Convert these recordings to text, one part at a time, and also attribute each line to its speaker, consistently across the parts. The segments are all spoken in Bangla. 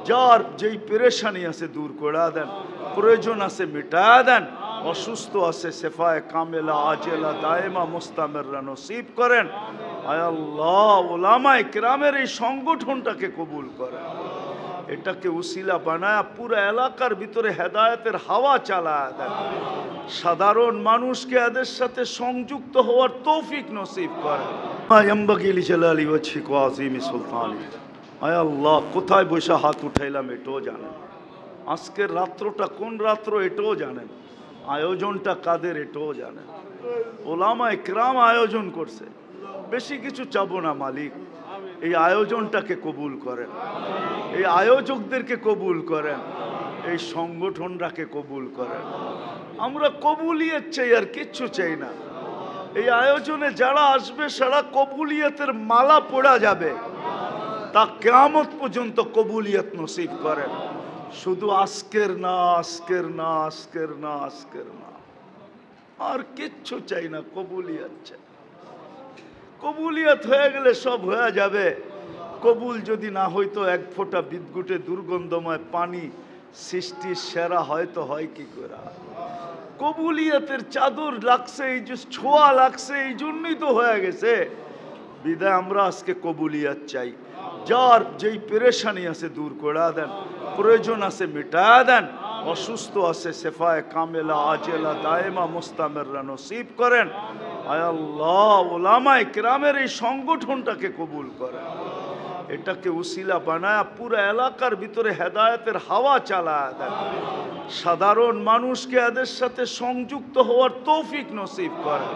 Speaker 1: যার যেই পেরেশানি আছে দূর করে দেন, প্রয়োজন আছে মিটা দেন, অসুস্থ আছে শেফায়ে কামেলা আজেলা দায়েমা মুস্তামেররা নসিব করেন। আয় আল্লাহ, উলামায়ে কেরামের এই সংগঠনটাকে কবুল করেন, এটাকে উসিলা বানায় পুরো এলাকার ভিতরে হেদায়েতের হাওয়া চালায় দেন, সাধারণ মানুষকে এদের সাথে সংযুক্ত হওয়ার তৌফিক নসিব করেন। ইয়ামবাগি লিজালালি ওয়াজহিক ওয়া আযীমি সুলতানি। আয় আল্লাহ, কোথায় বসে হাত উঠাইলাম এটাও জানেন, আজকের রাত্রটা কোন রাত্র এটাও জানেন, আয়োজনটা কাদের এটাও জানেন। ওলামায়ে কেরাম আয়োজন করছে, বেশি কিছু চাবো না মালিক, এই আয়োজনটাকে কবুল করেন, এই আয়োজকদেরকে কবুল করেন, এই সংগঠনটাকে কবুল করেন। আমরা কবুলিয়ত চাই, আর কিচ্ছু চাই না। এই আয়োজনে যারা আসবে সারা কবুলিয়তের মালা পড়া যাবে, তা কিয়ামত পর্যন্ত কবুলিয়ত নসিব করেন। শুধু আজকের না, আজকের না, আজকের না, আজকের না, আর কিচ্ছু চাই না, কবুলিয়ত চাই। কবুলিয়ত হয়ে গেলে সব হয়ে যাবে। কবুল যদি না হইতো এক ফোঁটা বিদ্যুটে দুর্গন্ধময় পানি সৃষ্টির সেরা হয়তো হয় কি করে। কবুলিয়তের চাদর লাগছে, এই যে ছোঁয়া লাগছে, এই জন্যই তো হয়ে গেছে। বিদায় আমরা আজকে কবুলিয়ত চাই, যার যেই পেরেশানি আছে দূর করে দেন, প্রয়োজন আছে মিটা দেন, অসুস্থ আছে শেফায়ে কামেলা আজেলা দায়েমা মুস্তামেররা নসিব করেন। আয় আল্লাহ, উলামায়ে কেরামের এই সংগঠনটাকে কবুল করেন, এটাকে উসিলা বানায় পুরো এলাকার ভিতরে হেদায়েতের হাওয়া চালায় দেন, সাধারণ মানুষকে এদের সাথে সংযুক্ত হওয়ার তৌফিক নসিব করেন।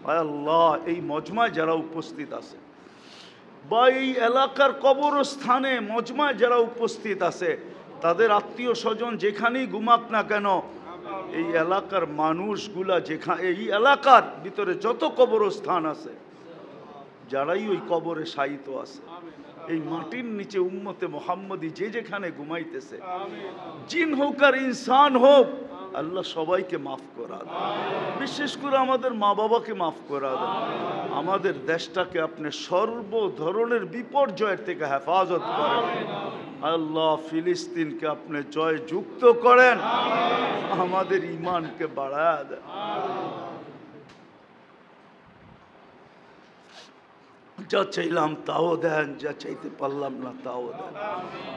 Speaker 1: আয় আল্লাহ, এই মজমায় যারা উপস্থিত আছে বা এই এলাকার কবরস্থানে মজমায় যারা উপস্থিত আছে, তাদের আত্মীয় স্বজন যেখানেই ঘুমাক না কেন, এই এলাকার মানুষগুলা যেখানে, এই এলাকার ভিতরে যত কবরস্থান আছে, যারাই ওই কবরে শায়িত আছে, এই মাটির নিচে উম্মতে মুহাম্মদী যে যেখানে ঘুমাইতেছে, জিন হোক আর ইনসান হোক, আল্লাহ সবাইকে মাফ করা দেন, বিশেষ করে আমাদের মা বাবাকে মাফ করা দেন। আমাদের দেশটাকে আপনি সর্ব ধরনের বিপর্যয়ের থেকে হেফাজত করেন। আল্লাহ, ফিলিস্তিনকে আপনি জয় যুক্ত করেন, আমাদের ঈমানকে বাড়ায় দেন। যা চাইলাম তাও দেন, যা চাইতে পারলাম না তাও দেন।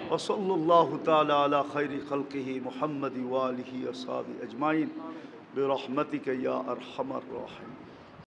Speaker 1: ওয়া সাল্লাল্লাহু তাআলা আলা খায়রি খালকিহি মুহাম্মাদি ওয়া আলিহি ওয়া সাহবিহি আজমাইন বিরহমাতিকা ইয়া আরহামার রাহিমিন।